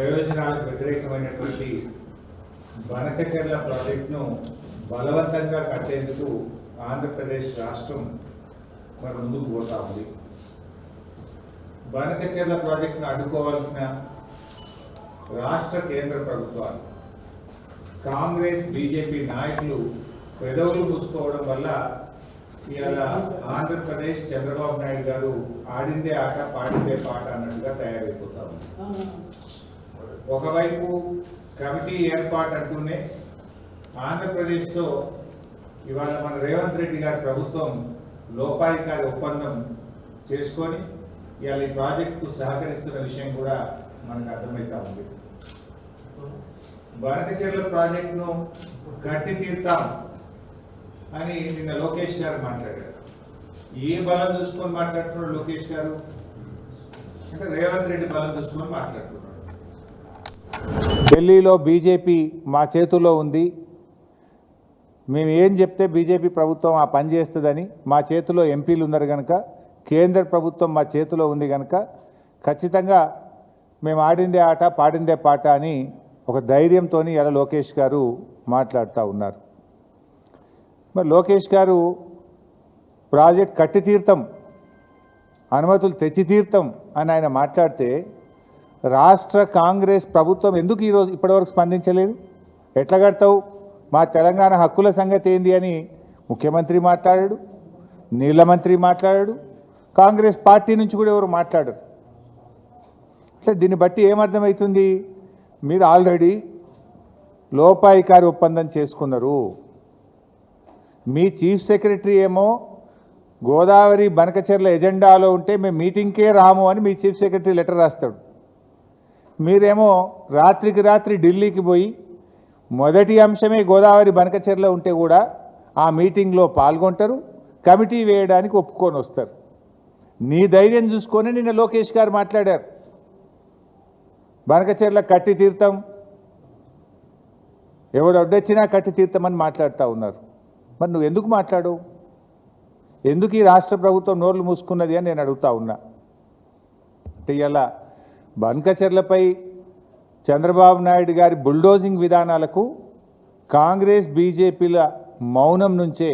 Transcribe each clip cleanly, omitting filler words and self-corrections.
ప్రయోజనాలకు వ్యతిరేకమైనటువంటి బనకచెర్ల ప్రాజెక్టును బలవంతంగా కట్టేందుకు ఆంధ్రప్రదేశ్ రాష్ట్రం మరి ముందుకు పోతా ఉంది. బనకచెర్ల ప్రాజెక్టును అడ్డుకోవాల్సిన రాష్ట్ర కేంద్ర ప్రభుత్వాలు, కాంగ్రెస్ బీజేపీ నాయకులు పెదవులు మూసుకోవడం వల్ల ఇవాళ ఆంధ్రప్రదేశ్ చంద్రబాబు నాయుడు గారు ఆడిందే ఆట పాడిందే పాట అన్నట్టుగా తయారైపోతా ఉంది. ఒకవైపు కమిటీ ఏర్పాటు అంటూనే ఆంధ్రప్రదేశ్లో ఇవాళ మన రేవంత్ రెడ్డి గారి ప్రభుత్వం లోపాయికారి ఒప్పందం చేసుకొని ఇవాళ ఈ ప్రాజెక్టుకు సహకరిస్తున్న విషయం కూడా మనకు అర్థమవుతా ఉంది. బనకచెర్ల ప్రాజెక్టును గట్టి తీర్తాం అని నిన్న లోకేష్ గారు మాట్లాడారు. ఏ బలం చూసుకొని మాట్లాడుతున్నాడు లోకేష్ గారు అంటే రేవంత్ రెడ్డి బలం చూసుకొని మాట్లాడుతున్నాడు. ఢిల్లీలో బీజేపీ మా చేతుల్లో ఉంది, మేము ఏం చెప్తే బీజేపీ ప్రభుత్వం ఆ పని చేస్తుందని, మా చేతిలో ఎంపీలు ఉన్నారు కనుక, కేంద్ర ప్రభుత్వం మా చేతిలో ఉంది కనుక ఖచ్చితంగా మేము ఆడిందే ఆట పాడిందే పాట అని ఒక ధైర్యంతో ఇలా లోకేష్ గారు మాట్లాడుతూ ఉన్నారు. మరి లోకేష్ గారు ప్రాజెక్ట్ కట్టి తీర్థం, అనుమతులు తెచ్చి తీర్థం అని ఆయన మాట్లాడితే రాష్ట్ర కాంగ్రెస్ ప్రభుత్వం ఎందుకు ఈరోజు ఇప్పటివరకు స్పందించలేదు? ఎట్లా కడతావు, మా తెలంగాణ హక్కుల సంగతి ఏంది అని ముఖ్యమంత్రి మాట్లాడాడు, నీళ్ళ మంత్రి మాట్లాడాడు, కాంగ్రెస్ పార్టీ నుంచి కూడా ఎవరు మాట్లాడరు. అంటే దీన్ని బట్టి ఏమర్థమవుతుంది? మీరు ఆల్రెడీ లోపాయికారి ఒప్పందం చేసుకున్నారు. మీ చీఫ్ సెక్రటరీ ఏమో గోదావరి బనకచెర్ల ఎజెండాలో ఉంటే మేము మీటింగ్కే రాము అని మీ చీఫ్ సెక్రటరీ లెటర్ రాస్తాడు. మీరేమో రాత్రికి రాత్రి ఢిల్లీకి పోయి మొదటి అంశమే గోదావరి బనకచెర్ల ఉంటే కూడా ఆ మీటింగ్లో పాల్గొంటారు, కమిటీ వేయడానికి ఒప్పుకొని వస్తారు. నీ ధైర్యం చూసుకొని నిన్న లోకేష్ గారు మాట్లాడారు, బనకచెర్ల కట్టి తీర్థం, ఎవడు అడ్డొచ్చినా కట్టి తీర్థమని మాట్లాడుతూ ఉన్నారు. మరి నువ్వు ఎందుకు మాట్లాడవు? ఎందుకు ఈ రాష్ట్ర ప్రభుత్వం నోర్లు మూసుకున్నది అని నేను అడుగుతా ఉన్నా. అంటే ఇలా బనకచెర్లపై చంద్రబాబు నాయుడు గారి బుల్డోజింగ్ విధానాలకు కాంగ్రెస్ బీజేపీల మౌనం నుంచే,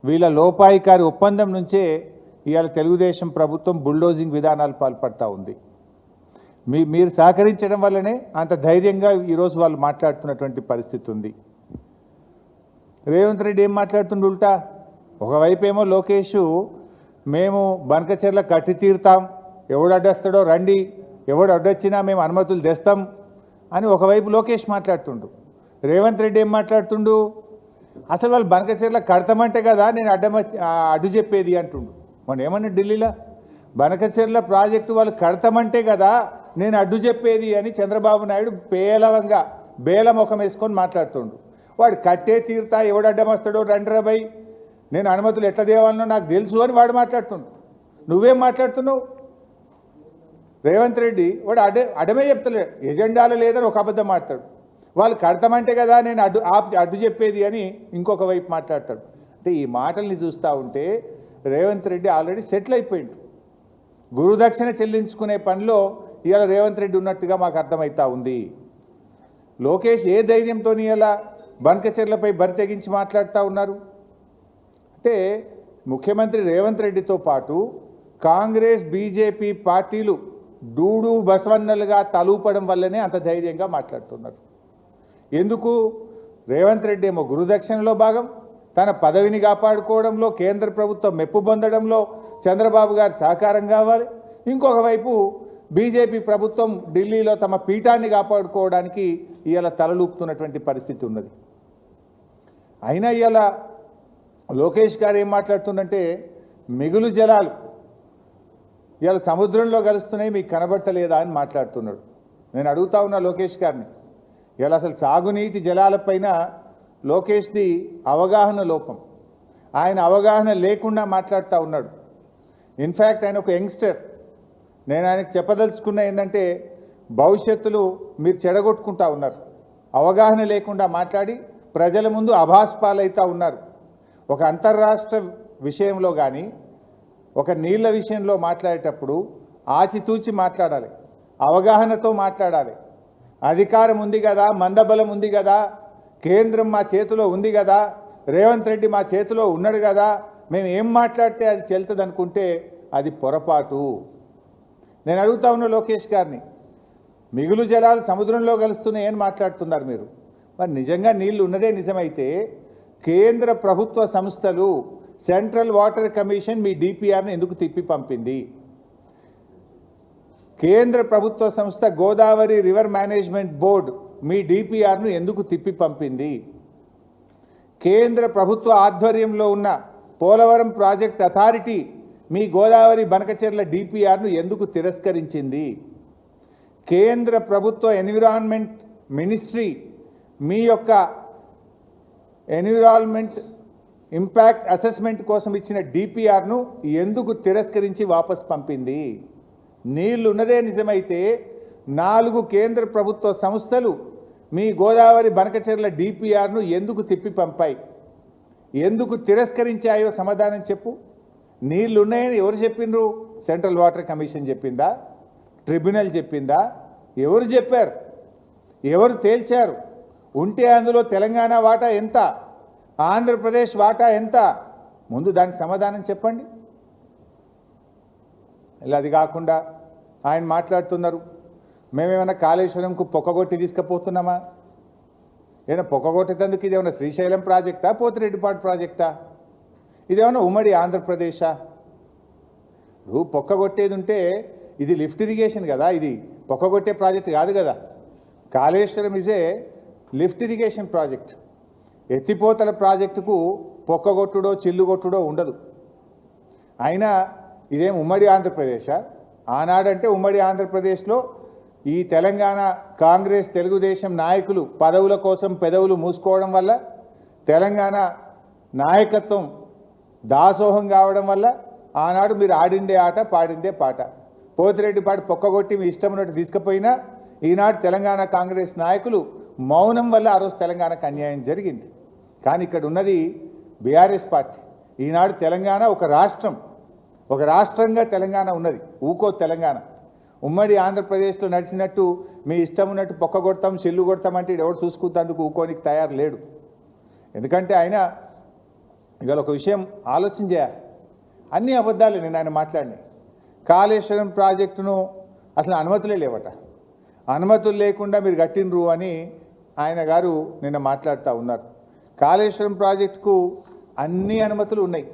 వీళ్ళ లోపాయికారి ఒప్పందం నుంచే ఇవాళ తెలుగుదేశం ప్రభుత్వం బుల్డోజింగ్ విధానాలు పాల్పడతా ఉంది. మీరు సహకరించడం వల్లనే అంత ధైర్యంగా ఈరోజు వాళ్ళు మాట్లాడుతున్నటువంటి పరిస్థితి ఉంది. రేవంత్ రెడ్డి ఏం మాట్లాడుతుండు ఉల్టా? ఒకవైపు ఏమో లోకేష్ మేము బనకచెర్ల కట్టి తీరుతాం, ఎవడు అడ్డొస్తాడో రండి, ఎవడు అడ్డొచ్చినా మేము అనుమతులు తెస్తాం అని ఒకవైపు లోకేష్ మాట్లాడుతుండు. రేవంత్ రెడ్డి ఏం మాట్లాడుతుండు? అసలు వాళ్ళు బనకచెర్ల కడతామంటే కదా నేను అడ్డు చెప్పేది అంటుండు. మనం ఏమన్నా ఢిల్లీలో బనకచెర్ల ప్రాజెక్టు వాళ్ళు కడతామంటే కదా నేను అడ్డు చెప్పేది అని చంద్రబాబు నాయుడు పేలవంగా బేల ముఖం వేసుకొని మాట్లాడుతుండు. వాడు కట్టే తీరుతా, ఎవడు అడ్డం వస్తాడో రండ్రబై, నేను అనుమతులు ఎట్లా దేవాలనో నాకు తెలుసు అని వాడు మాట్లాడుతుండు. నువ్వేం మాట్లాడుతున్నావు? రేవంత్ రెడ్డి వాడు అడ్డమే చెప్తలేడు, ఎజెండాలో లేదని ఒక అబద్ధం మాట్లాడు. వాళ్ళు కడతామంటే కదా నేను అడ్డు చెప్పేది అని ఇంకొక వైపు మాట్లాడతాడు. అంటే ఈ మాటల్ని చూస్తూ ఉంటే రేవంత్ రెడ్డి ఆల్రెడీ సెటిల్ అయిపోయిండు. గురుదక్షిణ చెల్లించుకునే పనిలో ఇవాళ రేవంత్ రెడ్డి ఉన్నట్టుగా మాకు అర్థమవుతా ఉంది. లోకేష్ ఏ ధైర్యంతో ఇలా బనకచెర్లపై బరి తెగించి మాట్లాడుతూ ఉన్నారు అంటే, ముఖ్యమంత్రి రేవంత్ రెడ్డితో పాటు కాంగ్రెస్ బీజేపీ పార్టీలు డూడు బసవన్నలుగా తలూపడం వల్లనే అంత ధైర్యంగా మాట్లాడుతున్నారు. ఎందుకు? రేవంత్ రెడ్డి ఏమో గురుదక్షిణలో భాగం, తన పదవిని కాపాడుకోవడంలో, కేంద్ర ప్రభుత్వం మెప్పు పొందడంలో చంద్రబాబు గారి సహకారం కావాలి. ఇంకొక వైపు బీజేపీ ప్రభుత్వం ఢిల్లీలో తమ పీఠాన్ని కాపాడుకోవడానికి ఇవాళ తలలూపుతున్నటువంటి పరిస్థితి ఉన్నది. అయినా ఇవాళ లోకేష్ గారు ఏం మాట్లాడుతుందంటే, మిగులు జలాలు ఇవాళ సముద్రంలో కలుస్తున్నాయి, మీకు కనబడతలేదా అని మాట్లాడుతున్నాడు. నేను అడుగుతా ఉన్నా లోకేష్ గారిని, ఇవాళ అసలు సాగునీటి జలాలపైన లోకేష్ది అవగాహన లోపం, ఆయన అవగాహన లేకుండా మాట్లాడుతూ ఉన్నాడు. ఇన్ఫ్యాక్ట్ ఆయన ఒక యంగ్స్టర్. నేను ఆయనకు చెప్పదలుచుకున్న ఏంటంటే, భవిష్యత్తులో మీరు చెడగొట్టుకుంటా ఉన్నారు, అవగాహన లేకుండా మాట్లాడి ప్రజల ముందు అభాస్పాలైతా ఉన్నారు. ఒక అంతర్రాష్ట్ర విషయంలో కానీ ఒక నీళ్ళ విషయంలో మాట్లాడేటప్పుడు ఆచితూచి మాట్లాడాలి, అవగాహనతో మాట్లాడాలి. అధికారం ఉంది కదా, మందబలం ఉంది కదా, కేంద్రం మా చేతిలో ఉంది కదా, రేవంత్ రెడ్డి మా చేతిలో ఉన్నాడు కదా, మేము ఏం మాట్లాడితే అది చెల్తుంది అనుకుంటే అది పొరపాటు. నేను అడుగుతా ఉన్నా లోకేష్ గారిని, మిగులు జలాలు సముద్రంలో కలుస్తున్నాయని మాట్లాడుతున్నారు మీరు. మరి నిజంగా నీళ్లు ఉన్నదే నిజమైతే కేంద్ర ప్రభుత్వ సంస్థలు సెంట్రల్ వాటర్ కమిషన్ మీ డిపిఆర్ని ఎందుకు తిప్పి పంపింది? కేంద్ర ప్రభుత్వ సంస్థ గోదావరి రివర్ మేనేజ్మెంట్ బోర్డు మీ డిపిఆర్ను ఎందుకు తిప్పి పంపింది? కేంద్ర ప్రభుత్వ ఆధ్వర్యంలో ఉన్న పోలవరం ప్రాజెక్ట్ అథారిటీ మీ గోదావరి బనకచెర్ల డిపిఆర్ను ఎందుకు తిరస్కరించింది? కేంద్ర ప్రభుత్వ ఎన్విరాన్మెంట్ మినిస్ట్రీ మీ యొక్క ఎన్విరాన్మెంట్ ఇంపాక్ట్ అసెస్మెంట్ కోసం ఇచ్చిన డిపిఆర్ను ఎందుకు తిరస్కరించి వాపస్ పంపింది? నీళ్లు ఉన్నదే నిజమైతే 4 కేంద్ర ప్రభుత్వ సంస్థలు మీ గోదావరి బనకచెర్ల డిపిఆర్ను ఎందుకు తిప్పి పంపాయి? ఎందుకు తిరస్కరించాయో సమాధానం చెప్పు. నీళ్లు ఉన్నాయని ఎవరు చెప్పిండ్రు? సెంట్రల్ వాటర్ కమిషన్ చెప్పిందా? ట్రిబ్యునల్ చెప్పిందా? ఎవరు చెప్పారు? ఎవరు తేల్చారు? ఉంటే అందులో తెలంగాణ వాటా ఎంత, ఆంధ్రప్రదేశ్ వాటా ఎంత? ముందు దానికి సమాధానం చెప్పండి. ఇలా అది కాకుండా ఆయన మాట్లాడుతున్నారు, మేమేమైనా కాళేశ్వరంకు పొక్కగొట్టి తీసుకుపోతున్నామా? ఏమైనా పొక్కగొట్టేందుకు ఇదేమన్నా శ్రీశైలం ప్రాజెక్టా, పోతిరెడ్డిపాడు ప్రాజెక్టా? ఇదేమన్నా ఉమ్మడి ఆంధ్రప్రదేశా? పొక్కగొట్టేది ఉంటే ఇది లిఫ్ట్ ఇరిగేషన్ కదా, ఇది పొక్కగొట్టే ప్రాజెక్ట్ కాదు కదా. Kaleshwaram is a lift irrigation project. ఎత్తిపోతల ప్రాజెక్టుకు పొక్కగొట్టుడో చిల్లుగొట్టుడో ఉండదు. అయినా ఇదేం ఉమ్మడి ఆంధ్రప్రదేశా? ఆనాడంటే ఉమ్మడి ఆంధ్రప్రదేశ్లో ఈ తెలంగాణ కాంగ్రెస్ తెలుగుదేశం నాయకులు పదవుల కోసం పెదవులు మూసుకోవడం వల్ల, తెలంగాణ నాయకత్వం దాసోహం కావడం వల్ల ఆనాడు మీరు ఆడిందే ఆట పాడిందే పాట. పోతిరెడ్డిపాడు పొక్కగొట్టి మీ ఇష్టం ఉన్నట్టు తీసుకుపోయినా ఈనాడు తెలంగాణ కాంగ్రెస్ నాయకులు మౌనం వల్ల ఆ రోజు తెలంగాణకు అన్యాయం జరిగింది. కానీ ఇక్కడ ఉన్నది బీఆర్ఎస్ పార్టీ. ఈనాడు తెలంగాణ ఒక రాష్ట్రంగా తెలంగాణ ఉన్నది. ఊకో తెలంగాణ ఉమ్మడి ఆంధ్రప్రదేశ్లో నడిచినట్టు మీ ఇష్టం ఉన్నట్టు పొక్క కొడతాం చెల్లు కొడతాం అంటే ఎవరు చూసుకుంటేందుకు ఊకోనికి తయారు లేడు. ఎందుకంటే ఆయన ఇవాళ ఒక విషయం ఆలోచన చేయాలి. అన్ని అబద్ధాలే నేను ఆయన మాట్లాడినాయి. కాళేశ్వరం ప్రాజెక్టును అసలు అనుమతులే లేవట, అనుమతులు లేకుండా మీరు కట్టినరు అని ఆయన గారు నిన్న మాట్లాడుతూ ఉన్నారు. కాళేశ్వరం ప్రాజెక్టుకు అన్ని అనుమతులు ఉన్నాయి.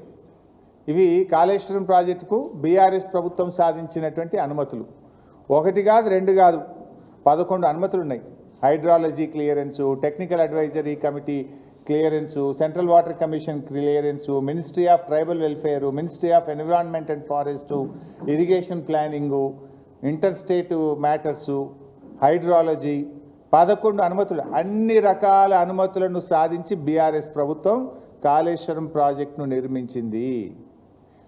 ఇవి కాళేశ్వరం ప్రాజెక్టుకు బీఆర్ఎస్ ప్రభుత్వం సాధించినటువంటి అనుమతులు. 1 కాదు 2 కాదు 11 అనుమతులు ఉన్నాయి. Hydrology clearance, technical advisory committee clearance, central water commission clearance, ministry of tribal welfare, ministry of environment and forest, irrigation planning, inter state matters, hydrology 11 అనుమతులు. అన్ని రకాల అనుమతులను సాధించి బీఆర్ఎస్ ప్రభుత్వం కాళేశ్వరం ప్రాజెక్టును నిర్మించింది.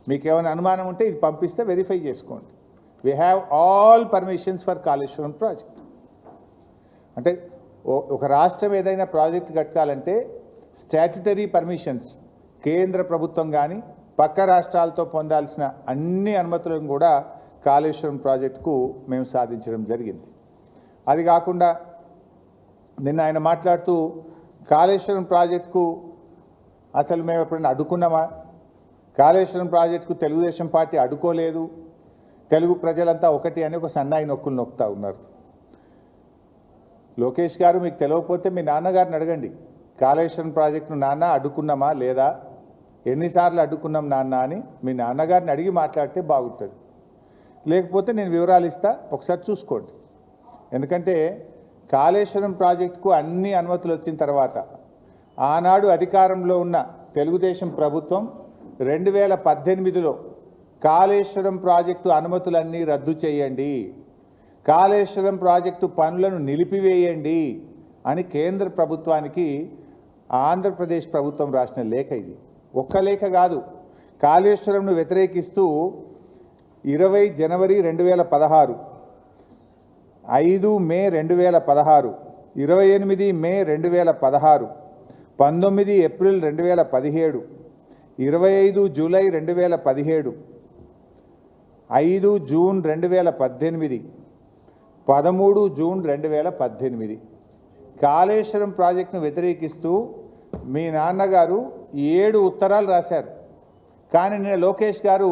మీకేమైనా అనుమానం ఉంటే ఇది పంపిస్తే వెరిఫై చేసుకోండి. We have all permissions for Kaleshwaram project. అంటే ఒక రాష్ట్రం ఏదైనా ప్రాజెక్ట్ కట్టాలంటే స్టాట్యుటరీ పర్మిషన్స్ కేంద్ర ప్రభుత్వం కానీ పక్క రాష్ట్రాలతో పొందాల్సిన అన్ని అనుమతులను కూడా కాళేశ్వరం ప్రాజెక్టుకు మేము సాధించడం జరిగింది. అది కాకుండా నిన్న ఆయన మాట్లాడుతూ కాళేశ్వరం ప్రాజెక్టుకు అసలు మేము ఎప్పుడైనా అడ్డుకున్నామా? కాళేశ్వరం ప్రాజెక్టుకు తెలుగుదేశం పార్టీ అడ్డుకోలేదు, తెలుగు ప్రజలంతా ఒకటి అని ఒక సన్నాయి నొక్కులు నొక్కుతూ ఉన్నారు. లోకేష్ గారు, మీకు తెలియకపోతే మీ నాన్నగారిని అడగండి. కాళేశ్వరం ప్రాజెక్టును నాన్న అడ్డుకున్నామా లేదా, ఎన్నిసార్లు అడ్డుకున్నాం నాన్న అని మీ నాన్నగారిని అడిగి మాట్లాడితే బాగుంటుంది. లేకపోతే నేను వివరాలు ఇస్తా, ఒకసారి చూసుకోండి. ఎందుకంటే కాళేశ్వరం ప్రాజెక్టుకు అన్ని అనుమతులు వచ్చిన తర్వాత ఆనాడు అధికారంలో ఉన్న తెలుగుదేశం ప్రభుత్వం 2018లో కాళేశ్వరం ప్రాజెక్టు అనుమతులన్నీ రద్దు చేయండి, కాళేశ్వరం ప్రాజెక్టు పనులను నిలిపివేయండి అని కేంద్ర ప్రభుత్వానికి ఆంధ్రప్రదేశ్ ప్రభుత్వం రాసిన లేఖ ఇది. ఒక్క లేఖ కాదు, కాళేశ్వరంను వ్యతిరేకిస్తూ 20 జనవరి 2016, 5 మే 2016, 28 మే 2016, 19 April 2017, 25 July 2017, 5 June 2018, 13 June 2018 Kaleshwaram ప్రాజెక్టును వ్యతిరేకిస్తూ మీ నాన్నగారు 7 ఉత్తరాలు రాశారు. కానీ నిన్న లోకేష్ గారు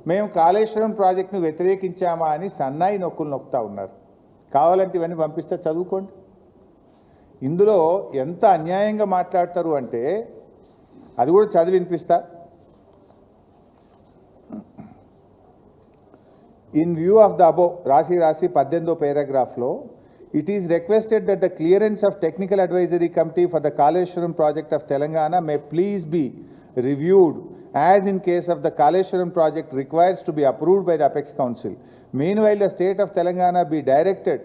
మేము కాళేశ్వరం ప్రాజెక్టును వ్యతిరేకించామా అని సన్నాయి నొక్కులు నొక్కుతా ఉన్నారు. కావాలంటే ఇవన్నీ పంపిస్తే చదువుకోండి. ఇందులో ఎంత అన్యాయంగా మాట్లాడతారు అంటే అది కూడా చదివి వినిపిస్తా. In view of the above, రాసి 18వ paragraphలో, it is requested that the clearance of technical advisory committee for the Kaleshwaram project of Telangana may please be reviewed as in case of the Kaleshwaram project requires to be approved by the Apex Council. Meanwhile, the state of Telangana be directed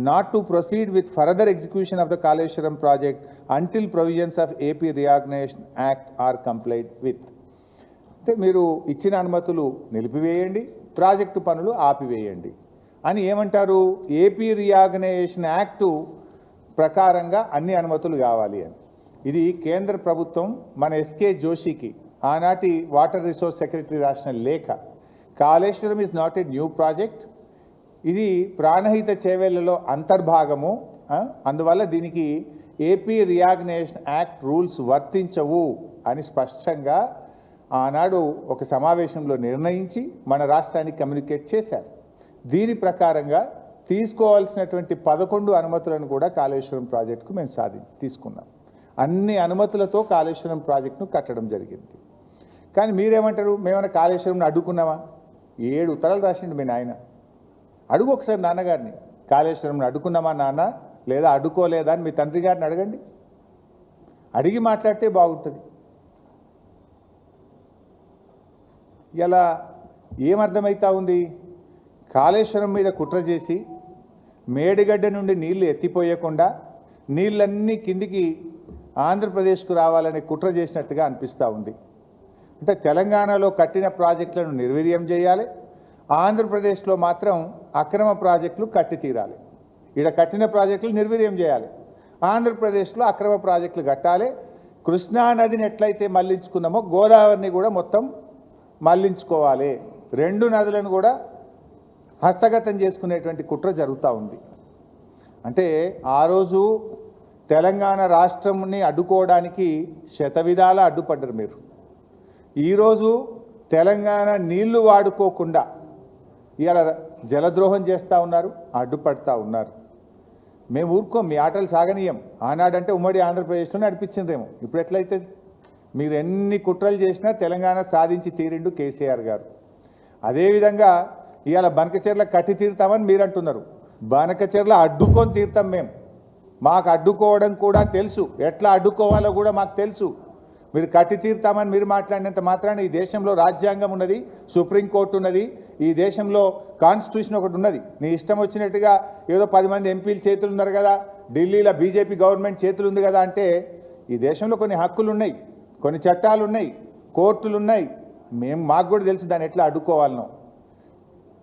not to proceed with further execution of the Kaleshwaram project until provisions of AP Reorganization Act are complied with. అంటే మీరు ఇచ్చిన అనుమతులు నిలిపివేయండి, project పనులు ఆపివేయండి అని ఏమంటారు? AP reorganisation act ప్రకారంగా అన్ని అనుమతులు కావాలి అని. ఇది కేంద్ర ప్రభుత్వం మన ఎస్కే జోషికి ఆనాటి వాటర్ రిసోర్స్ సెక్రటరీ రాసిన లేఖ. Kaleshwaram is not a new project, ఇది ప్రాణహిత చేవేళ్లలో అంతర్భాగము. అందువల్ల దీనికి ఏపీ రీఆర్గనైజేషన్ యాక్ట్ రూల్స్ వర్తించవు అని స్పష్టంగా ఆనాడు ఒక సమావేశంలో నిర్ణయించి మన రాష్ట్రానికి కమ్యూనికేట్ చేశారు. దీని ప్రకారంగా తీసుకోవాల్సినటువంటి 11 అనుమతులను కూడా కాళేశ్వరం ప్రాజెక్టుకు మేము తీసుకున్నాం. అన్ని అనుమతులతో కాళేశ్వరం ప్రాజెక్టును కట్టడం జరిగింది. కానీ మీరేమంటారు? మేమైనా కాళేశ్వరంను అడ్డుకున్నామా? 7 ఉత్తరాలు రాసిండు మీ నాయన. అడుగు ఒకసారి నాన్నగారిని, కాళేశ్వరంను అడ్డుకున్నామా నాన్న, లేదా అడ్డుకోలేదా అని మీ తండ్రి గారిని అడగండి. అడిగి మాట్లాడితే బాగుంటుంది. ఇలా ఏమర్థమవుతా ఉంది? కాళేశ్వరం మీద కుట్ర చేసి మేడిగడ్డ నుండి నీళ్లు ఎత్తిపోయకుండా నీళ్ళన్నీ కిందికి ఆంధ్రప్రదేశ్కు రావాలని కుట్ర చేసినట్టుగా అనిపిస్తూ ఉంది. అంటే తెలంగాణలో కట్టిన ప్రాజెక్టులను నిర్వీర్యం చేయాలి, ఆంధ్రప్రదేశ్లో మాత్రం అక్రమ ప్రాజెక్టులు కట్టి తీరాలి. ఇక్కడ కట్టిన ప్రాజెక్టులు నిర్వీర్యం చేయాలి, ఆంధ్రప్రదేశ్లో అక్రమ ప్రాజెక్టులు కట్టాలి. కృష్ణా నదిని ఎట్లయితే మళ్లించుకున్నామో గోదావరిని కూడా మొత్తం మళ్లించుకోవాలి. 2 నదులను కూడా హస్తగతం చేసుకునేటువంటి కుట్ర జరుగుతూ ఉంది. అంటే ఆ రోజు తెలంగాణ రాష్ట్రంని అడ్డుకోవడానికి శతవిధాల అడ్డుపడ్డారు మీరు. ఈరోజు తెలంగాణ నీళ్లు వాడుకోకుండా ఇలా జలద్రోహం చేస్తూ ఉన్నారు, అడ్డుపడతా ఉన్నారు. మేము ఊరుకోం, మీ ఆటలు సాగనీయం. ఆనాడంటే ఉమ్మడి ఆంధ్రప్రదేశ్లో నడిపించిందేమో, ఇప్పుడు ఎట్లయితే? మీరు ఎన్ని కుట్రలు చేసినా తెలంగాణ సాధించి తీరిండు కేసీఆర్ గారు. అదేవిధంగా ఇవాళ బనకచెర్ల కట్టి తీరుతామని మీరు అంటున్నారు. బనకచెర్ల అడ్డుకొని తీరుతాం మేము. మాకు అడ్డుకోవడం కూడా తెలుసు, ఎట్లా అడ్డుకోవాలో కూడా మాకు తెలుసు. మీరు కట్టి తీరుతామని మీరు మాట్లాడినంత మాత్రాన ఈ దేశంలో రాజ్యాంగం ఉన్నది, సుప్రీంకోర్టు ఉన్నది, ఈ దేశంలో కాన్స్టిట్యూషన్ ఒకటి ఉన్నది. నీ ఇష్టం వచ్చినట్టుగా ఏదో 10 మంది ఎంపీలు చేతులు ఉన్నారు కదా, ఢిల్లీలో బీజేపీ గవర్నమెంట్ చేతులు ఉంది కదా అంటే, ఈ దేశంలో కొన్ని హక్కులు ఉన్నాయి, కొన్ని చట్టాలు ఉన్నాయి, కోర్టులు ఉన్నాయి. మాకు కూడా తెలుసు దాన్ని ఎట్లా అడ్డుకోవాలనో.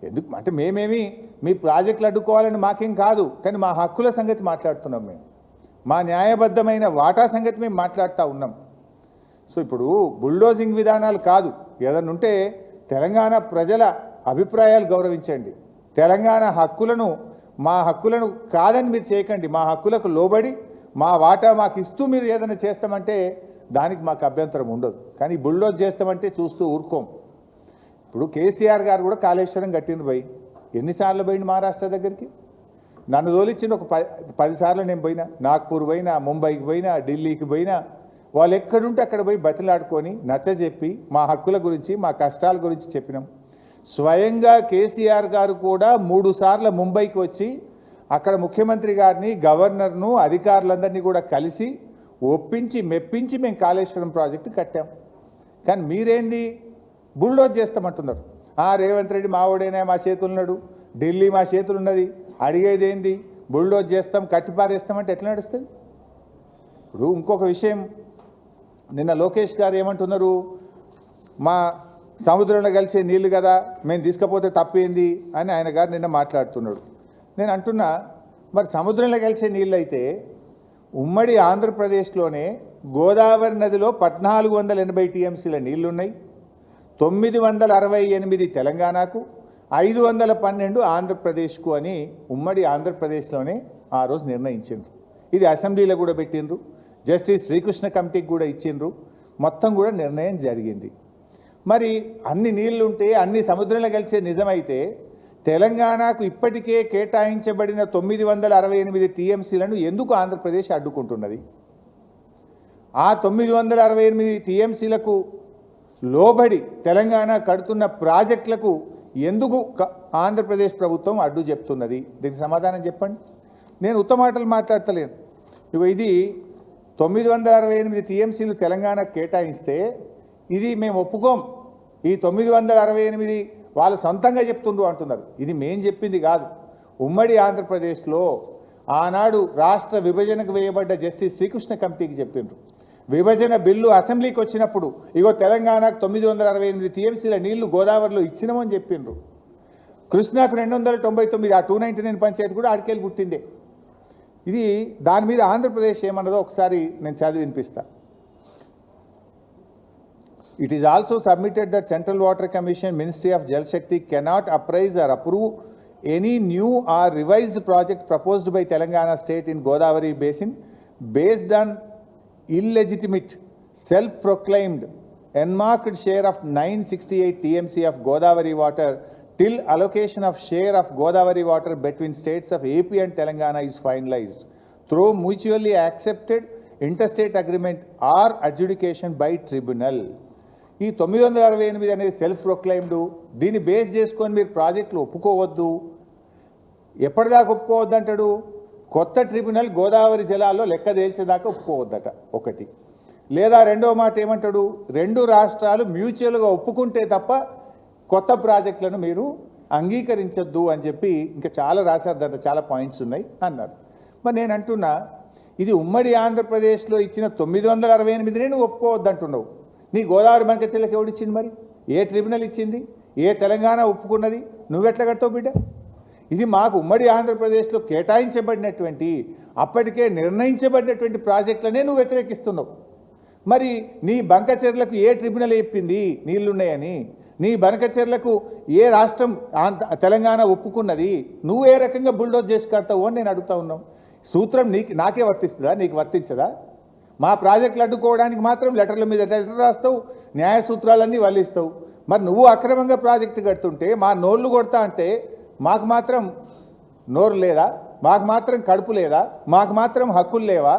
ఎందుకు అంటే మేమేమి మీ ప్రాజెక్టులు అడ్డుకోవాలని మాకేం కాదు, కానీ మా హక్కుల సంగతి మాట్లాడుతున్నాం. మేము మా న్యాయబద్ధమైన వాటా సంగతి మేము మాట్లాడుతూ ఉన్నాం. సో ఇప్పుడు బుల్డోజింగ్ విధానాలు కాదు, ఏదన్నా ఉంటే తెలంగాణ ప్రజల అభిప్రాయాలు గౌరవించండి. తెలంగాణ హక్కులను, మా హక్కులను కాదని మీరు చేయకండి. మా హక్కులకు లోబడి మా వాటా మాకు ఇస్తూ మీరు ఏదైనా చేస్తామంటే దానికి మాకు అభ్యంతరం ఉండదు. కానీ బుల్డోజ్ చేస్తామంటే చూస్తూ ఊరుకోం. ఇప్పుడు కేసీఆర్ గారు కూడా కాళేశ్వరం కట్టిండు పోయి, ఎన్నిసార్లు పోయిండు మహారాష్ట్ర దగ్గరికి? నన్ను తోలిచ్చింది ఒక 10 సార్లు నేను పోయినా. నాగ్పూర్ పోయినా, ముంబైకి పోయినా, ఢిల్లీకి పోయినా. వాళ్ళు ఎక్కడుంటే అక్కడ పోయి బతిలాడుకొని నచ్చజెప్పి మా హక్కుల గురించి, మా కష్టాల గురించి చెప్పినాం. స్వయంగా కేసీఆర్ గారు కూడా 3 సార్లు ముంబైకి వచ్చి అక్కడ ముఖ్యమంత్రి గారిని, గవర్నర్ను, అధికారులందరినీ కూడా కలిసి ఒప్పించి మెప్పించి మేము కాళేశ్వరం ప్రాజెక్టు కట్టాం. కానీ మీరేంది బుల్డోజ్ చేస్తామంటున్నారు. రేవంత్ రెడ్డి మావోడైనా మా చేతులున్నాడు, ఢిల్లీ మా చేతులున్నది, అడిగేది ఏంది? బుల్డోజ్ చేస్తాం, కట్టిపారేస్తామంటే ఎట్లా నడుస్తుంది? ఇప్పుడు ఇంకొక విషయం, నిన్న లోకేష్ గారు ఏమంటున్నారు? మా సముద్రంలో కలిసే నీళ్లు కదా, మేము తీసుకపోతే తప్పేంది అని ఆయన గారు నిన్న మాట్లాడుతున్నాడు. నేను అంటున్నా, మరి సముద్రంలో కలిసే నీళ్ళు అయితే ఉమ్మడి ఆంధ్రప్రదేశ్లోనే గోదావరి నదిలో 1480 టీఎంసీల నీళ్లున్నాయి, 968 తెలంగాణకు, 512 ఆంధ్రప్రదేశ్కు అని ఉమ్మడి ఆంధ్రప్రదేశ్లోనే ఆ రోజు నిర్ణయించిండ్రు. ఇది అసెంబ్లీలో కూడా పెట్టిండ్రు, జస్టిస్ శ్రీకృష్ణ కమిటీకి కూడా ఇచ్చిండ్రు, మొత్తం కూడా నిర్ణయం జరిగింది. మరి అన్ని నీళ్లుంటే అన్ని సముద్రంలో కలిసే నిజమైతే తెలంగాణకు ఇప్పటికే కేటాయించబడిన 968 టీఎంసీలను ఎందుకు ఆంధ్రప్రదేశ్ అడ్డుకుంటున్నది? ఆ 968 టీఎంసీలకు లోబడి తెలంగాణ కడుతున్న ప్రాజెక్టులకు ఎందుకు ఆంధ్రప్రదేశ్ ప్రభుత్వం అడ్డు చెప్తున్నది? దీనికి సమాధానం చెప్పండి. నేను ఉత్తమ మాటలు మాట్లాడతలేను. ఇది 968 టీఎంసీలు తెలంగాణకు కేటాయిస్తే ఇది మేము ఒప్పుకోం, ఈ 968 వాళ్ళు సొంతంగా చెప్తుండ్రు అంటున్నారు. ఇది మేం చెప్పింది కాదు. ఉమ్మడి ఆంధ్రప్రదేశ్లో ఆనాడు రాష్ట్ర విభజనకు వేయబడ్డ జస్టిస్ శ్రీకృష్ణ కమిటీకి చెప్పిండ్రు. విభజన బిల్లు అసెంబ్లీకి వచ్చినప్పుడు ఇగో తెలంగాణకు 968 టీఎంసీల నీళ్లు గోదావరిలో ఇచ్చినామని చెప్పిండ్రు. కృష్ణాకు 299, ఆ 299 పంచాయతీ కూడా ఆడికెళ్ళి పుట్టిందే. ఇది దాని మీద ఆంధ్రప్రదేశ్ ఏమన్నదో ఒకసారి నేను చదివి వినిపిస్తా. It is also submitted that Central Water Commission, Ministry of Jal Shakti cannot appraise or approve any new or revised project proposed by Telangana state in Godavari basin based on illegitimate, self-proclaimed, enmarked share of 968 TMC of Godavari water till allocation of share of Godavari water between states of AP and Telangana is finalized through mutually accepted interstate agreement or adjudication by tribunal. ఈ 968 అనేది self proclaimed. దీన్ని base చేసుకొని మీరు ప్రాజెక్టులు ఒప్పుకోవద్దు. ఎప్పటిదాకా ఒప్పుకోవద్దు అంటాడు? కొత్త tribunal Godavari జలాల్లో లెక్క తేల్చేదాకా ఒప్పుకోవద్దట ఒకటి. లేదా రెండవ మాట ఏమంటాడు? రెండు రాష్ట్రాలు మ్యూచువల్గా ఒప్పుకుంటే తప్ప కొత్త ప్రాజెక్టులను మీరు అంగీకరించొద్దు అని చెప్పి ఇంకా చాలా రాశారు. దాంట్లో చాలా పాయింట్స్ ఉన్నాయి అన్నారు. మరి నేను అంటున్నా, ఇది ఉమ్మడి ఆంధ్రప్రదేశ్లో ఇచ్చిన 968 నువ్వు ఒప్పుకోవద్దు అంటున్నావు. నీ గోదావరి బంకచెర్లకు ఎవడిచ్చింది? మరి ఏ ట్రిబ్యునల్ ఇచ్చింది? ఏ తెలంగాణ ఒప్పుకున్నది? నువ్వెట్లా కడతావు బిడ్డ? ఇది మాకు ఉమ్మడి ఆంధ్రప్రదేశ్లో కేటాయించబడినటువంటి అప్పటికే నిర్ణయించబడినటువంటి ప్రాజెక్టులనే నువ్వు వ్యతిరేకిస్తున్నావు. మరి నీ బంకచెర్లకు ఏ ట్రిబ్యునల్ చెప్పింది నీళ్లున్నాయని? నీ బంకచెర్లకు ఏ రాష్ట్రం తెలంగాణ ఒప్పుకున్నది? నువ్వు ఏ రకంగా బుల్డోజ్ చేసి కడతావు అని నేను అడుగుతా ఉన్నావు. సూత్రం నాకే వర్తిస్తుందా? నీకు వర్తించదా? మా ప్రాజెక్టులు అడ్డుకోవడానికి మాత్రం లెటర్ల మీద లెటర్ రాస్తావు, న్యాయ సూత్రాలన్నీ వల్లిస్తావు. మరి నువ్వు అక్రమంగా ప్రాజెక్టు కడుతుంటే మా నోళ్ళు కొడతా అంటే మాకు మాత్రం నోరు లేదా? మాకు మాత్రం కడుపు లేదా? మాకు మాత్రం హక్కులు లేవా?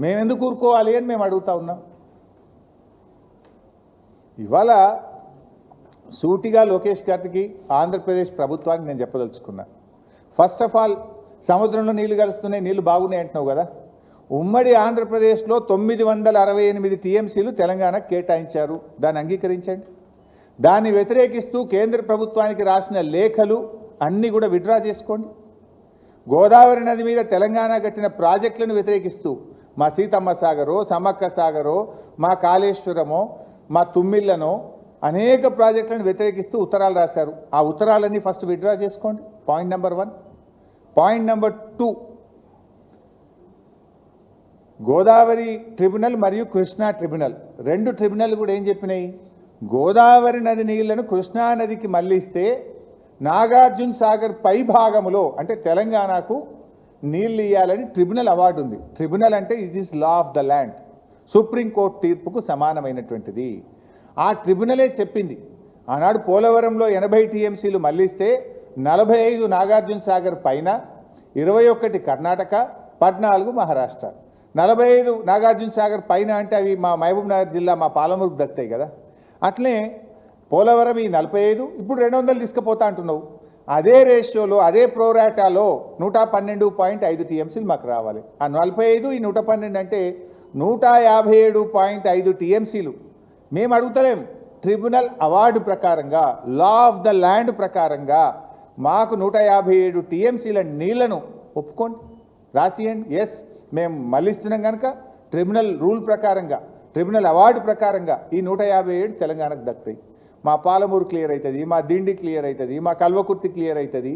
మేమెందుకు ఊరుకోవాలి అని మేము అడుగుతా ఉన్నాం. ఇవాళ సూటిగా లోకేష్ గారికి, ఆంధ్రప్రదేశ్ ప్రభుత్వానికి నేను చెప్పదలుచుకున్నా. ఫస్ట్ ఆఫ్ ఆల్, సముద్రంలో నీళ్లు కలుస్తున్నాయి, నీళ్లు బాగున్నాయి అంటున్నావు కదా. ఉమ్మడి ఆంధ్రప్రదేశ్లో 968 టీఎంసీలు తెలంగాణకు కేటాయించారు. దాన్ని అంగీకరించండి. దాన్ని వ్యతిరేకిస్తూ కేంద్ర ప్రభుత్వానికి రాసిన లేఖలు అన్నీ కూడా విత్డ్రా చేసుకోండి. గోదావరి నది మీద తెలంగాణ కట్టిన ప్రాజెక్టులను వ్యతిరేకిస్తూ మా సీతమ్మ సాగరో, సమ్మక్క సాగరో, మా కాళేశ్వరమో, మా తుమ్మిళ్ళనో అనేక ప్రాజెక్టులను వ్యతిరేకిస్తూ ఉత్తరాలు రాశారు. ఆ ఉత్తరాలన్నీ ఫస్ట్ విత్డ్రా చేసుకోండి. Point number 1. Point number 2, Godavari tribunal మరియు కృష్ణా ట్రిబ్యునల్, రెండు ట్రిబ్యునల్ కూడా ఏం చెప్పినాయి? గోదావరి నది నీళ్లను కృష్ణా నదికి మళ్లిస్తే నాగార్జున సాగర్ పై భాగములో అంటే తెలంగాణకు నీళ్ళు ఇవ్వాలని ట్రిబ్యునల్ అవార్డు ఉంది. ట్రిబ్యునల్ అంటే it is law of the land, సుప్రీంకోర్టు తీర్పుకు సమానమైనటువంటిది. ఆ ట్రిబ్యునలే చెప్పింది ఆనాడు పోలవరంలో 80 టీఎంసీలు మళ్లిస్తే 45 నాగార్జున సాగర్ పైన, 21 కర్ణాటక, 14 మహారాష్ట్ర. 45 నాగార్జున సాగర్ పైన అంటే అవి మా మహబూబ్ నగర్ జిల్లా మా పాలమూరుకు దక్కుతాయి కదా. అట్లే పోలవరం ఈ 45, ఇప్పుడు 200 తీసుకుపోతా అంటున్నావు. అదే రేషియోలో, అదే ప్రోరాటాలో 112.5 టీఎంసీలు మాకు రావాలి. ఆ 45 ఈ 112 అంటే 157.5 టీఎంసీలు మేము అడుగుతలేం. ట్రిబ్యునల్ అవార్డు ప్రకారంగా, లా ఆఫ్ ద ల్యాండ్ ప్రకారంగా మాకు 157 టీఎంసీల నీళ్లను ఒప్పుకోండి, రాసియండి. ఎస్, మేము మళ్ళిస్తున్నాం కనుక ట్రిబ్యునల్ రూల్ ప్రకారంగా, ట్రిబ్యునల్ అవార్డు ప్రకారంగా ఈ 157 తెలంగాణకు దక్కుతాయి. మా పాలమూరు క్లియర్ అవుతుంది, మా దిండి క్లియర్ అవుతుంది, మా కల్వకుర్తి క్లియర్ అవుతుంది.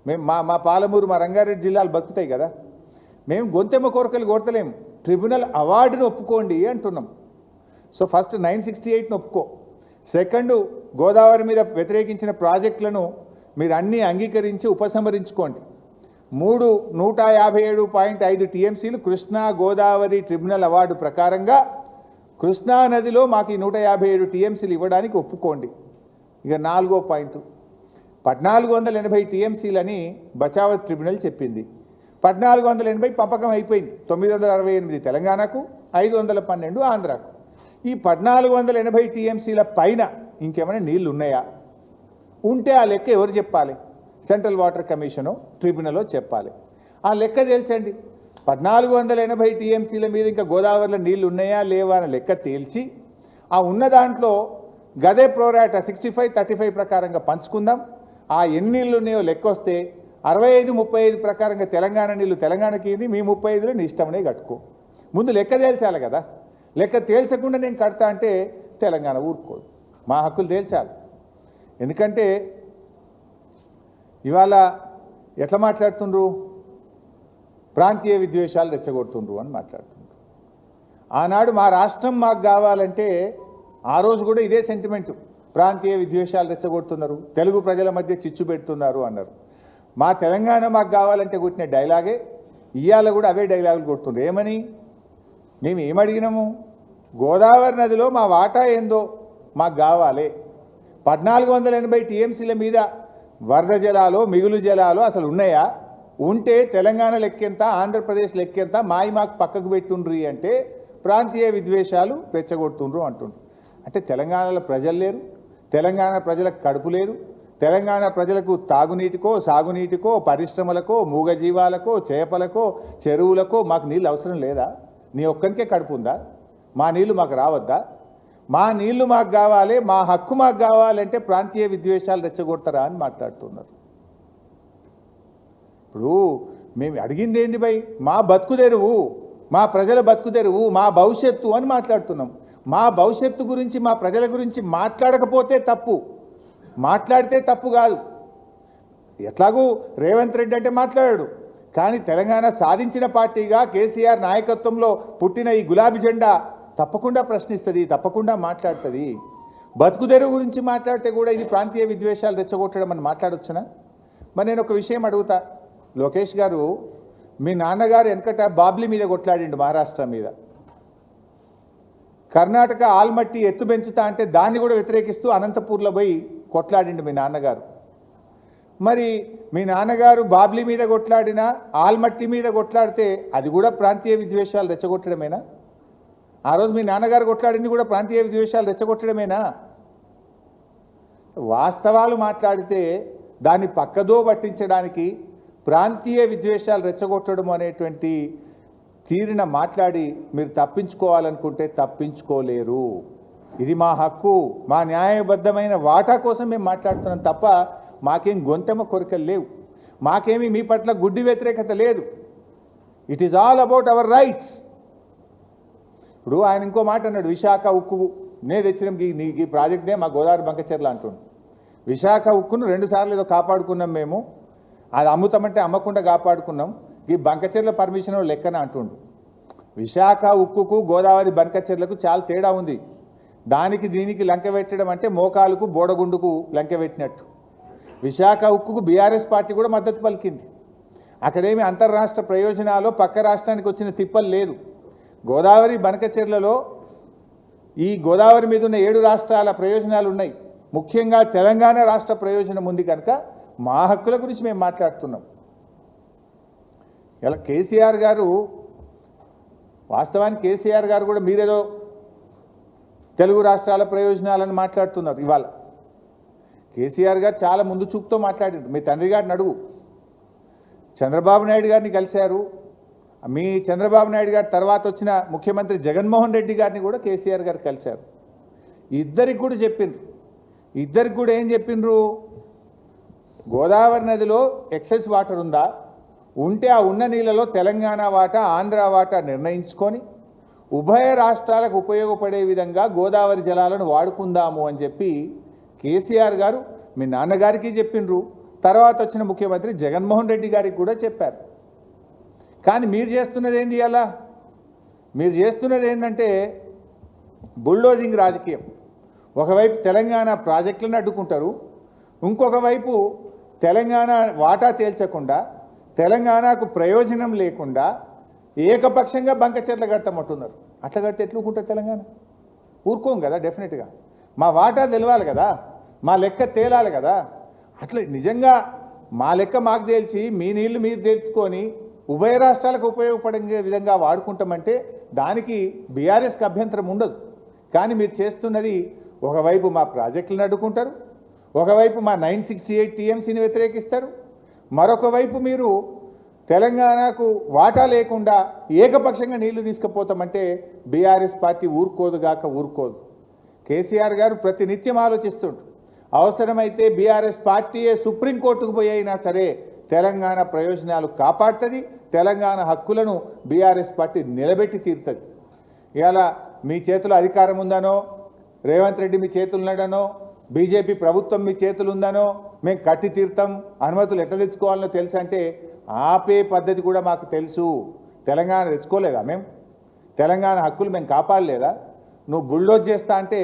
మేము మా పాలమూరు, మా రంగారెడ్డి జిల్లాలు బతుకుతాయి కదా. మేము గొంతెమ్మ కోరికలు కొడతలేము. ట్రిబ్యునల్ అవార్డును ఒప్పుకోండి అంటున్నాం. సో ఫస్ట్ 968ను ఒప్పుకో. సెకండ్, గోదావరి మీద వ్యతిరేకించిన ప్రాజెక్టులను మీరు అన్నీ అంగీకరించి ఉపసంహరించుకోండి. 157.5 టీఎంసీలు కృష్ణా గోదావరి ట్రిబ్యునల్ అవార్డు ప్రకారంగా కృష్ణా నదిలో మాకు ఈ 157 టీఎంసీలు ఇవ్వడానికి ఒప్పుకోండి. ఇక 4వ పాయింట్ 1480 టీఎంసీలని బచావత్ ట్రిబ్యునల్ చెప్పింది. 1480 పంపకం అయిపోయింది. 968 తెలంగాణకు, 512 ఆంధ్రాకు. ఈ 1480 టీఎంసీల పైన ఇంకేమైనా నీళ్లు ఉన్నాయా? ఉంటే ఆ లెక్క ఎవరు చెప్పాలి? సెంట్రల్ వాటర్ కమిషను ట్రిబ్యునల్లో చెప్పాలి. ఆ లెక్క తేల్చండి. 1480 టీఎంసీల మీద ఇంకా గోదావరిలో నీళ్లు ఉన్నాయా లేవా అని లెక్క తేల్చి ఆ ఉన్న దాంట్లో గదే ప్రోరాట 65-35 ప్రకారంగా పంచుకుందాం. ఆ ఎన్ని నీళ్ళు ఉన్నాయో లెక్క వస్తే 65-35 ప్రకారంగా తెలంగాణ నీళ్ళు తెలంగాణకి, మీ 35లో నీ ఇష్టమనే కట్టుకో. ముందు లెక్క తేల్చాలి కదా. లెక్క తేల్చకుండా నేను కడతా అంటే తెలంగాణ ఊరుకోదు. మా హక్కులు తేల్చాలి. ఎందుకంటే ఇవాళ ఎట్లా మాట్లాడుతుండ్రు? ప్రాంతీయ విద్వేషాలు రెచ్చగొడుతుండ్రు అని మాట్లాడుతుండ్రు. ఆనాడు మా రాష్ట్రం మాకు కావాలంటే ఆ రోజు కూడా ఇదే సెంటిమెంటు. ప్రాంతీయ విద్వేషాలు రెచ్చగొడుతున్నారు, తెలుగు ప్రజల మధ్య చిచ్చు పెడుతున్నారు అన్నారు. మా తెలంగాణ మాకు కావాలంటే కొట్టిన డైలాగే ఇవాళ కూడా అవే డైలాగులు కొడుతుండ్రు. ఏమని? మేము ఏమడిగినాము? గోదావరి నదిలో మా వాటా ఏందో మాకు కావాలి. 1480 టీఎంసీల మీద వరద జలాలు, మిగులు జలాలు అసలు ఉన్నాయా? ఉంటే తెలంగాణ లెక్కెంత, ఆంధ్రప్రదేశ్ లెక్కెంత, మాకు పక్కకు పెట్టుండ్రి అంటే ప్రాంతీయ విద్వేషాలు రెచ్చగొడుతుండ్రు అంటుండ్రు. అంటే తెలంగాణలో ప్రజలు లేరు, తెలంగాణ ప్రజలకు కడుపు లేరు, తెలంగాణ ప్రజలకు తాగునీటికో, సాగునీటికో, పరిశ్రమలకో, మూగజీవాలకో, చేపలకో, చెరువులకో మాకు నీళ్ళు అవసరం లేదా? నీ ఒక్కరికే కడుపు ఉందా? మా నీళ్లు మాకు రావద్దా? మా నీళ్లు మాకు కావాలి, మా హక్కు మాకు కావాలంటే ప్రాంతీయ విద్వేషాలు రెచ్చగొడతారా అని మాట్లాడుతున్నారు. ఇప్పుడు మేము అడిగింది ఏంది భయ్? మా బతుకుదెరువు, మా ప్రజల బతుకుదెరువు, మా భవిష్యత్తు అని మాట్లాడుతున్నాం. మా భవిష్యత్తు గురించి, మా ప్రజల గురించి మాట్లాడకపోతే తప్పు, మాట్లాడితే తప్పు కాదు. ఎట్లాగూ రేవంత్ రెడ్డి అంటే మాట్లాడాడు, కానీ తెలంగాణ సాధించిన పార్టీగా కేసీఆర్ నాయకత్వంలో పుట్టిన ఈ గులాబీ జెండా తప్పకుండా ప్రశ్నిస్తుంది, తప్పకుండా మాట్లాడుతుంది. బతుకుదెరువు గురించి మాట్లాడితే కూడా ఇది ప్రాంతీయ విద్వేషాలు రెచ్చగొట్టడం అని మాట్లాడొచ్చునా? మరి నేను ఒక విషయం అడుగుతా. లోకేష్ గారు, మీ నాన్నగారు వెనకట బాబ్లీ మీద కొట్లాడిండు, మహారాష్ట్ర మీద. కర్ణాటక ఆల్మట్టి ఎత్తు పెంచుతా అంటే దాన్ని కూడా వ్యతిరేకిస్తూ అనంతపూర్లో పోయి కొట్లాడిండు మీ నాన్నగారు. మరి మీ నాన్నగారు బాబ్లీ మీద కొట్లాడినా, ఆల్మట్టి మీద కొట్లాడితే అది కూడా ప్రాంతీయ విద్వేషాలు రెచ్చగొట్టడమేనా? ఆ రోజు మీ నాన్నగారు కొట్లాడింది కూడా ప్రాంతీయ విద్వేషాలు రెచ్చగొట్టడమేనా? వాస్తవాలు మాట్లాడితే దాన్ని పక్కదో పట్టించడానికి ప్రాంతీయ విద్వేషాలు రెచ్చగొట్టడం అనేటువంటి తీరిన మాట్లాడి మీరు తప్పించుకోవాలనుకుంటే తప్పించుకోలేరు. ఇది మా హక్కు, మా న్యాయబద్ధమైన వాటా కోసం మేము మాట్లాడుతున్నాం తప్ప మాకేం గొంతెమ్మ కోరికలు లేవు, మాకేమీ మీ పట్ల గుడ్డి వ్యతిరేకత లేదు. It is all about our rights. ఇప్పుడు ఆయన ఇంకో మాట అన్నాడు, విశాఖ ఉక్కు నే తెచ్చిన ఈ ప్రాజెక్ట్నే మా గోదావరి బంకచెర్ల అంటుండు. విశాఖ ఉక్కును 2 సార్లు ఏదో కాపాడుకున్నాం మేము, అది అమ్ముతామంటే అమ్మకుండా కాపాడుకున్నాం, ఈ బంకచెర్ల పర్మిషన్ లెక్కన అంటుండు. విశాఖ ఉక్కుకు గోదావరి బంకచెర్లకు చాలా తేడా ఉంది. దానికి దీనికి లంక పెట్టడం అంటే మోకాలుకు బోడగుండుకు లంక పెట్టినట్టు. విశాఖ ఉక్కుకు బీఆర్ఎస్ పార్టీ కూడా మద్దతు పలికింది. అక్కడేమి అంతర్రాష్ట్ర ప్రయోజనాలు పక్క రాష్ట్రానికి వచ్చిన తిప్పలు లేదు. గోదావరి బంకచెర్లలో ఈ గోదావరి మీద ఉన్న 7 రాష్ట్రాల ప్రయోజనాలు ఉన్నాయి. ముఖ్యంగా తెలంగాణ రాష్ట్ర ప్రయోజనం ఉంది కనుక మా హక్కుల గురించి మేము మాట్లాడుతున్నాం. ఇలా కేసీఆర్ గారు, వాస్తవానికి కేసీఆర్ గారు కూడా మీరేదో తెలుగు రాష్ట్రాల ప్రయోజనాలను మాట్లాడుతున్నారు. ఇవాళ కేసీఆర్ గారు చాలా ముందు చూపుతో మాట్లాడారు. మీ తండ్రి గారిని అడుగు. చంద్రబాబు నాయుడు గారిని కలిశారు. మీ చంద్రబాబు నాయుడు గారి తర్వాత వచ్చిన ముఖ్యమంత్రి జగన్మోహన్ రెడ్డి గారిని కూడా కేసీఆర్ గారు కలిశారు. ఇద్దరికి కూడా చెప్పిండ్రు. ఇద్దరికి కూడా ఏం చెప్పిండ్రు? గోదావరి నదిలో ఎక్సెస్ వాటర్ ఉందా? ఉంటే ఆ ఉన్న నీళ్ళలో తెలంగాణ వాటా, ఆంధ్ర వాటా నిర్ణయించుకొని ఉభయ రాష్ట్రాలకు ఉపయోగపడే విధంగా గోదావరి జలాలను వాడుకుందాము అని చెప్పి కేసీఆర్ గారు మీ నాన్నగారికి చెప్పిండ్రు. తర్వాత వచ్చిన ముఖ్యమంత్రి జగన్మోహన్ రెడ్డి గారికి కూడా చెప్పారు. కానీ మీరు చేస్తున్నది ఏంది? అలా మీరు చేస్తున్నది ఏంటంటే బుల్డోజింగ్ రాజకీయం. ఒకవైపు తెలంగాణ ప్రాజెక్టులను అడ్డుకుంటారు, ఇంకొక వైపు తెలంగాణ వాటా తేల్చకుండా తెలంగాణకు ప్రయోజనం లేకుండా ఏకపక్షంగా బంకచెర్ల కడతామంటున్నారు. అట్లా కడితే ఎట్లుకుంటుంది తెలంగాణ? ఊరుకోం కదా డెఫినెట్గా. మా వాటా తెలవాలి కదా, మా లెక్క తేలాలి కదా. అట్లా నిజంగా మా లెక్క మాకు తేల్చి మీ నీళ్లు మీరు తేల్చుకొని ఉభయ రాష్ట్రాలకు ఉపయోగపడే విధంగా వాడుకుంటామంటే దానికి బీఆర్ఎస్కి అభ్యంతరం ఉండదు. కానీ మీరు చేస్తున్నది ఒకవైపు మా ప్రాజెక్టులను అడ్డుకుంటారు, ఒకవైపు మా 968 టీఎంసీని వ్యతిరేకిస్తారు, మరొక వైపు మీరు తెలంగాణకు వాటా లేకుండా ఏకపక్షంగా నీళ్లు తీసుకుపోతామంటే బీఆర్ఎస్ పార్టీ ఊరుకోదుగాక ఊరుకోదు. కేసీఆర్ గారు ప్రతినిత్యం ఆలోచిస్తుంటారు. అవసరమైతే బీఆర్ఎస్ పార్టీయే సుప్రీంకోర్టుకు పోయి అయినా సరే తెలంగాణ ప్రయోజనాలు కాపాడుతుంది, తెలంగాణ హక్కులను బీఆర్ఎస్ పార్టీ నిలబెట్టి తీరుతుంది. ఇవాళ మీ చేతిలో అధికారం ఉందనో, రేవంత్ రెడ్డి మీ చేతులు ఉన్నాడనో, బీజేపీ ప్రభుత్వం మీ చేతులు ఉందనో, మేము కట్టి తీరుతాం, అనుమతులు ఎట్లా తెచ్చుకోవాలనో తెలుసు అంటే ఆపే పద్ధతి కూడా మాకు తెలుసు. తెలంగాణ తెచ్చుకోలేదా? మేము తెలంగాణ హక్కులు మేము కాపాడలేదా? నువ్వు బుల్డోజ్ చేస్తా అంటే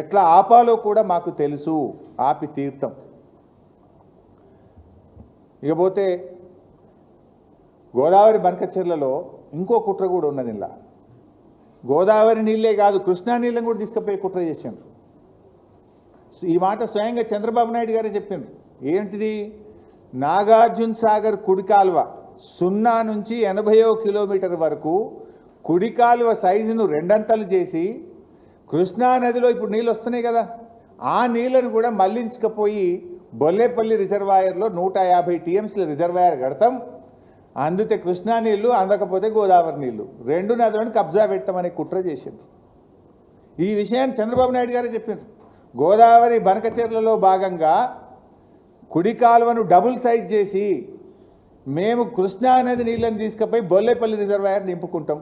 ఎట్లా ఆపాలో కూడా మాకు తెలుసు, ఆపి తీర్థం. ఇకపోతే గోదావరి బంకచెర్లలో ఇంకో కుట్ర కూడా ఉన్నది. ఇలా గోదావరి నీళ్ళే కాదు, కృష్ణా నీళ్ళని కూడా తీసుకుపోయి కుట్ర చేసిండ్రు. ఈ మాట స్వయంగా చంద్రబాబు నాయుడు గారే చెప్పిండ్రు. ఏంటిది? నాగార్జున సాగర్ కుడి కాలువ 0 నుంచి 80 కిలోమీటర్ వరకు కుడి కాలువ సైజును రెండంతలు చేసి కృష్ణా నదిలో ఇప్పుడు నీళ్ళు వస్తున్నాయి కదా, ఆ నీళ్లను కూడా మళ్లించకపోయి బొల్లేపల్లి రిజర్వాయర్లో 150 టీఎంసీల రిజర్వాయర్ కడతాం, అందుతే కృష్ణా నీళ్లు, అందకపోతే గోదావరి నీళ్లు, రెండు నదులను కబ్జా పెట్టమని కుట్ర చేసిండ్రు. ఈ విషయాన్ని చంద్రబాబు నాయుడు గారే చెప్పిండ్రు. గోదావరి బనకచెర్లలో భాగంగా కుడి కాలువను డబుల్ సైజ్ చేసి మేము కృష్ణా నది నీళ్ళని తీసుకుపోయి బొల్లేపల్లి రిజర్వాయర్ నింపుకుంటాం,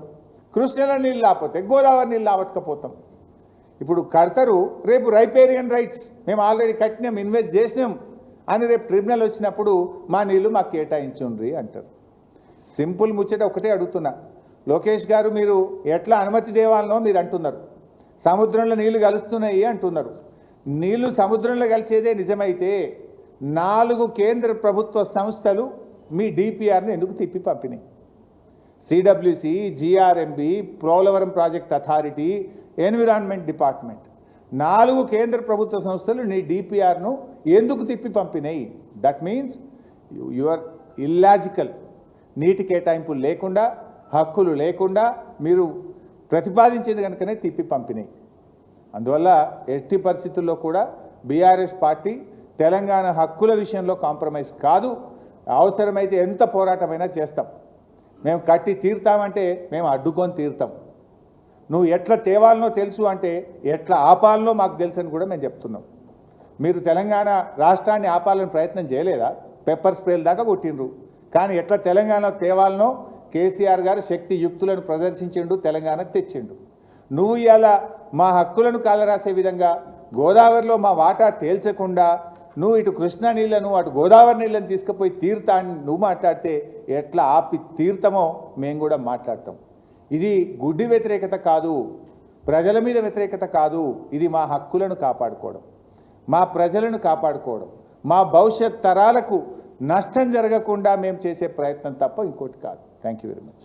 కృష్ణలో నీళ్ళు లేకపోతే గోదావరి నీళ్ళు లావట్టుకపోతాం. ఇప్పుడు కడతారు, రేపు రైపేరియన్ రైట్స్ మేము ఆల్రెడీ కట్టినాం, ఇన్వెస్ట్ చేసినాం అని రేపు ట్రిబ్యునల్ వచ్చినప్పుడు మా నీళ్లు మాకు కేటాయించుండ్రి అంటారు. సింపుల్ ముచ్చట ఒకటే అడుగుతున్నా, లోకేష్ గారు మీరు ఎట్లా అనుమతి దేవాలనో మీరు అంటున్నారు, సముద్రంలో నీళ్లు కలుస్తున్నాయి అంటున్నారు. నీళ్లు సముద్రంలో కలిసేదే నిజమైతే 4 కేంద్ర ప్రభుత్వ సంస్థలు మీ డిపిఆర్ని ఎందుకు తిప్పి పంపినాయి? CWC, GRMB, Polavaram project authority, environment department, 4 కేంద్ర ప్రభుత్వ సంస్థలు నీ డిపిఆర్ను ఎందుకు తిప్పి పంపినాయి? That means your illogical. నీటి కేటాయింపులు లేకుండా, హక్కులు లేకుండా మీరు ప్రతిపాదించేది కనుకనే తిప్పి పంపినాయి. అందువల్ల ఎట్టి పరిస్థితుల్లో కూడా బీఆర్ఎస్ పార్టీ తెలంగాణ హక్కుల విషయంలో కాంప్రమైజ్ కాదు. అవసరమైతే ఎంత పోరాటమైనా చేస్తాం. మేము కట్టి తీరుతామంటే మేము అడ్డుకొని తీరుతాం. నువ్వు ఎట్లా తేవాలనో తెలుసు అంటే ఎట్లా ఆపాలనో మాకు తెలుసు అని కూడా మేము చెప్తున్నాం. మీరు తెలంగాణ రాష్ట్రాన్ని ఆపాలని ప్రయత్నం చేయలేదా? పెప్పర్ స్ప్రేల దాకా కొట్టిండ్రు. కానీ ఎట్లా తెలంగాణ తేవాలనో కేసీఆర్ గారు శక్తి యుక్తులను ప్రదర్శించిండు, తెలంగాణ తెచ్చిండు. నువ్వు ఇలా మా హక్కులను కాలరాసే విధంగా గోదావరిలో మా వాటా తేల్చకుండా నువ్వు ఇటు కృష్ణా నీళ్లను అటు గోదావరి నీళ్ళని తీసుకుపోయి తీరుతా అని నువ్వు మాట్లాడితే ఎట్లా ఆపి తీరుతామో మేము కూడా మాట్లాడతాం. ఇది గుడ్డి వ్యతిరేకత కాదు, ప్రజల మీద వ్యతిరేకత కాదు. ఇది మా హక్కులను కాపాడుకోవడం, మా ప్రజలను కాపాడుకోవడం, మా భవిష్యత్ తరాలకు నష్టం జరగకుండా మేము చేసే ప్రయత్నం తప్ప ఇంకోటి కాదు. Thank you very much.